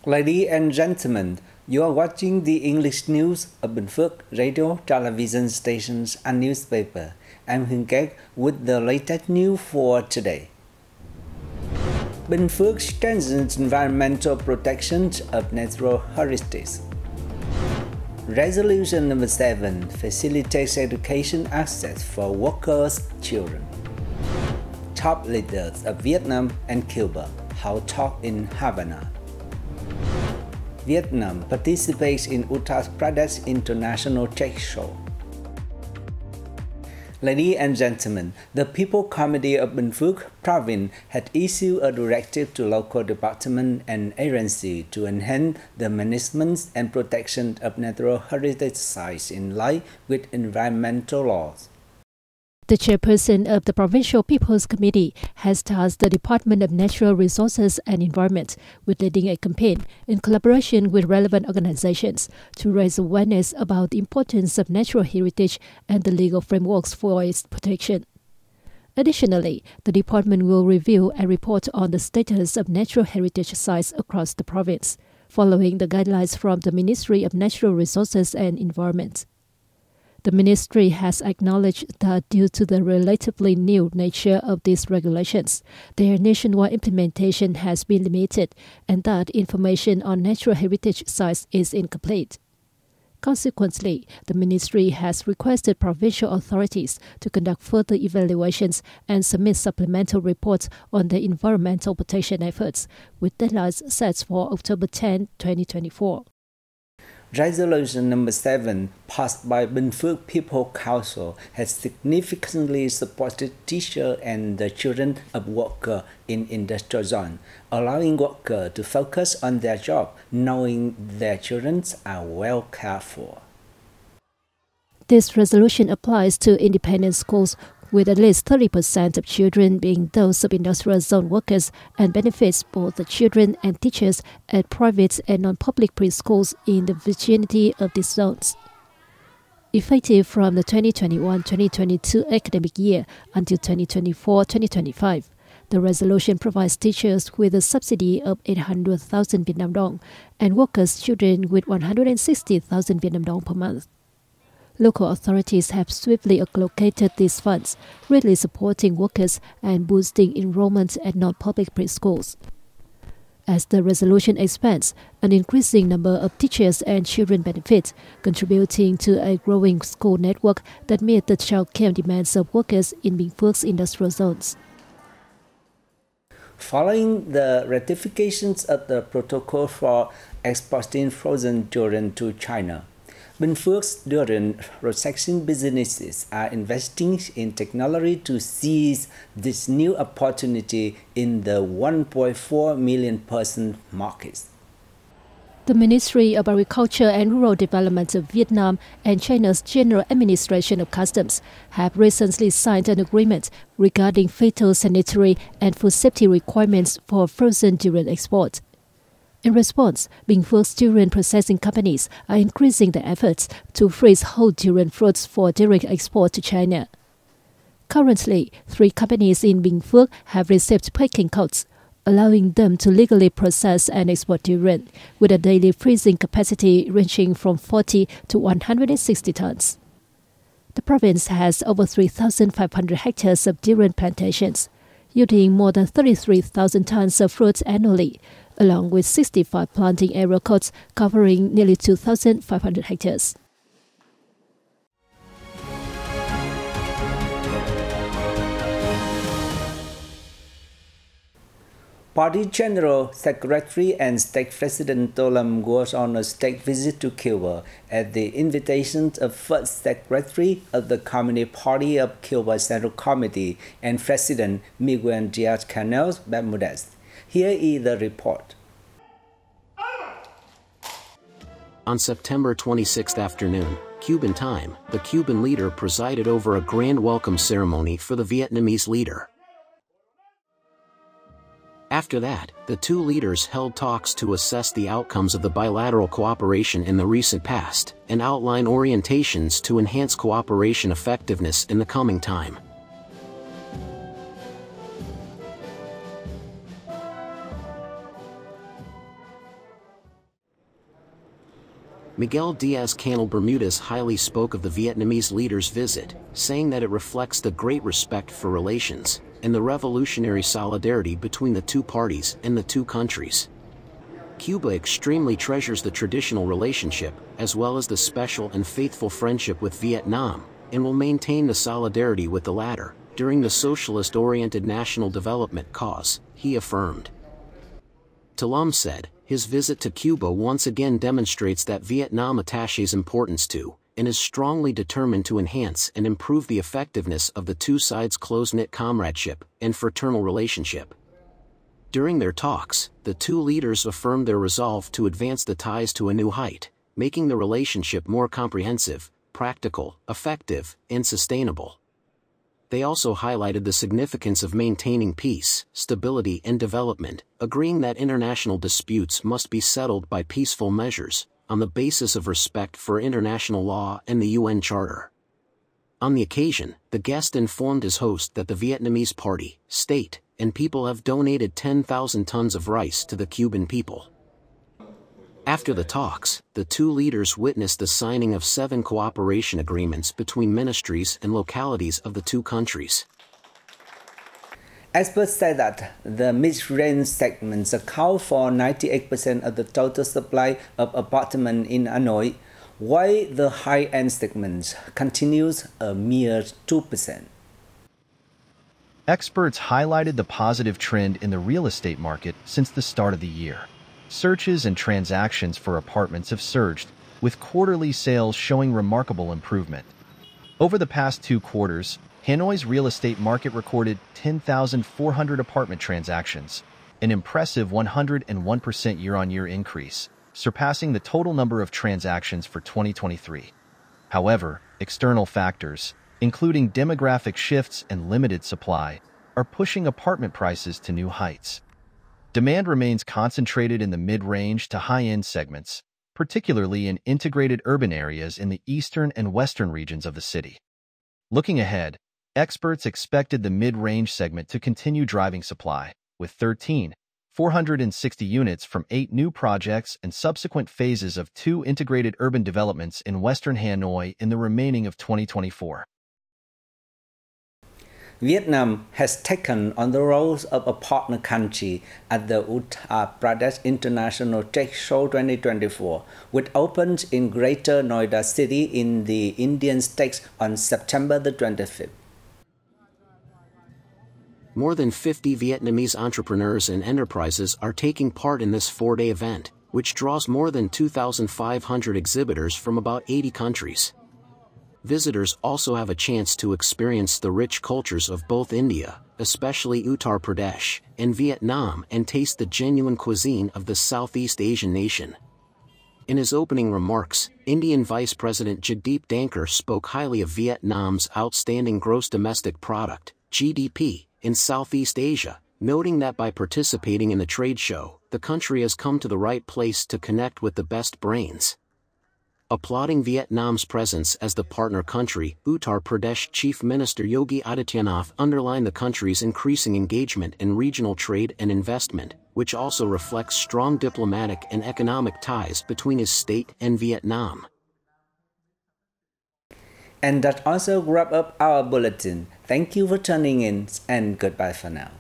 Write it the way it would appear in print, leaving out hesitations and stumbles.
Ladies and gentlemen, you are watching the English news of Bình Phuoc radio, television stations, and newspaper. I'm Hưng Kek with the latest news for today. Binh Phuoc strengthens environmental protection of natural heritage. Resolution number 7 facilitates education access for workers' children. Top leaders of Vietnam and Cuba hold talk in Havana. Vietnam participates in Uttar Pradesh International Tech Show. Ladies and gentlemen, the People Committee of Binh Phuoc Province had issued a directive to local department and agency to enhance the management and protection of natural heritage sites in line with environmental laws. The chairperson of the Provincial People's Committee has tasked the Department of Natural Resources and Environment with leading a campaign in collaboration with relevant organizations to raise awareness about the importance of natural heritage and the legal frameworks for its protection. Additionally, the department will review and report on the status of natural heritage sites across the province, following the guidelines from the Ministry of Natural Resources and Environment. The ministry has acknowledged that due to the relatively new nature of these regulations, their nationwide implementation has been limited and that information on natural heritage sites is incomplete. Consequently, the ministry has requested provincial authorities to conduct further evaluations and submit supplemental reports on their environmental protection efforts, with deadlines set for October 10, 2024. Resolution number 7, passed by Binh Phuoc People Council, has significantly supported teachers and the children of workers in industrial zone, allowing workers to focus on their job, knowing their children are well cared for. This resolution applies to independent schools with at least 30% of children being those of industrial zone workers and benefits both the children and teachers at private and non-public preschools in the vicinity of these zones. Effective from the 2021-2022 academic year until 2024-2025, the resolution provides teachers with a subsidy of 800,000 Vietnam dong and workers' children with 160,000 Vietnam dong per month. Local authorities have swiftly allocated these funds, greatly supporting workers and boosting enrollment at non-public preschools. As the resolution expands, an increasing number of teachers and children benefit, contributing to a growing school network that meets the childcare demands of workers in Binh Phuoc's industrial zones. Following the ratifications of the protocol for exporting frozen durian to China, Binh Phuoc's durian processing businesses are investing in technology to seize this new opportunity in the 1.4 million person market. The Ministry of Agriculture and Rural Development of Vietnam and China's General Administration of Customs have recently signed an agreement regarding phytosanitary and food safety requirements for frozen durian export. In response, Binh Phuoc's durian processing companies are increasing their efforts to freeze whole durian fruits for direct export to China. Currently, 3 companies in Binh Phuoc have received packing codes, allowing them to legally process and export durian, with a daily freezing capacity ranging from 40 to 160 tons. The province has over 3,500 hectares of durian plantations, yielding more than 33,000 tons of fruits annually, along with 65 planting area codes covering nearly 2,500 hectares. Party General Secretary and State President Tô Lâm goes on a state visit to Cuba at the invitation of First Secretary of the Communist Party of Cuba Central Committee and President Miguel Diaz-Canel Bermudez. Here is the report. On September 26th afternoon, Cuban time, the Cuban leader presided over a grand welcome ceremony for the Vietnamese leader. After that, the two leaders held talks to assess the outcomes of the bilateral cooperation in the recent past and outline orientations to enhance cooperation effectiveness in the coming time. Miguel Diaz-Canel Bermudez highly spoke of the Vietnamese leader's visit, saying that it reflects the great respect for relations and the revolutionary solidarity between the two parties and the two countries. Cuba extremely treasures the traditional relationship, as well as the special and faithful friendship with Vietnam, and will maintain the solidarity with the latter during the socialist-oriented national development cause, he affirmed. Talam said, his visit to Cuba once again demonstrates that Vietnam attaches importance to, and is strongly determined to enhance and improve the effectiveness of the two sides' close-knit comradeship and fraternal relationship. During their talks, the two leaders affirmed their resolve to advance the ties to a new height, making the relationship more comprehensive, practical, effective, and sustainable. They also highlighted the significance of maintaining peace, stability, and development, agreeing that international disputes must be settled by peaceful measures, on the basis of respect for international law and the UN Charter. On the occasion, the guest informed his host that the Vietnamese party, state, and people have donated 10,000 tons of rice to the Cuban people. After the talks, the two leaders witnessed the signing of 7 cooperation agreements between ministries and localities of the two countries. Experts say that the mid-range segments account for 98% of the total supply of apartments in Hanoi, while the high-end segment continues a mere 2%. Experts highlighted the positive trend in the real estate market since the start of the year. Searches and transactions for apartments have surged, with quarterly sales showing remarkable improvement. Over the past 2 quarters, Hanoi's real estate market recorded 10,400 apartment transactions, an impressive 101% year-on-year increase, surpassing the total number of transactions for 2023. However, external factors, including demographic shifts and limited supply, are pushing apartment prices to new heights. Demand remains concentrated in the mid-range to high-end segments, particularly in integrated urban areas in the eastern and western regions of the city. Looking ahead, experts expected the mid-range segment to continue driving supply, with 13,460 units from 8 new projects and subsequent phases of 2 integrated urban developments in western Hanoi in the remaining of 2024. Vietnam has taken on the role of a partner country at the Uttar Pradesh International Tech Show 2024, which opened in Greater Noida City in the Indian state on September the 25th. More than 50 Vietnamese entrepreneurs and enterprises are taking part in this 4-day event, which draws more than 2,500 exhibitors from about 80 countries. Visitors also have a chance to experience the rich cultures of both India, especially Uttar Pradesh, and Vietnam, and taste the genuine cuisine of the Southeast Asian nation. In his opening remarks, Indian Vice President Jagdeep Dhankhar spoke highly of Vietnam's outstanding gross domestic product, GDP, in Southeast Asia, noting that by participating in the trade show, the country has come to the right place to connect with the best brains. Applauding Vietnam's presence as the partner country, Uttar Pradesh Chief Minister Yogi Adityanath underlined the country's increasing engagement in regional trade and investment, which also reflects strong diplomatic and economic ties between his state and Vietnam. And that also wraps up our bulletin. Thank you for tuning in, and goodbye for now.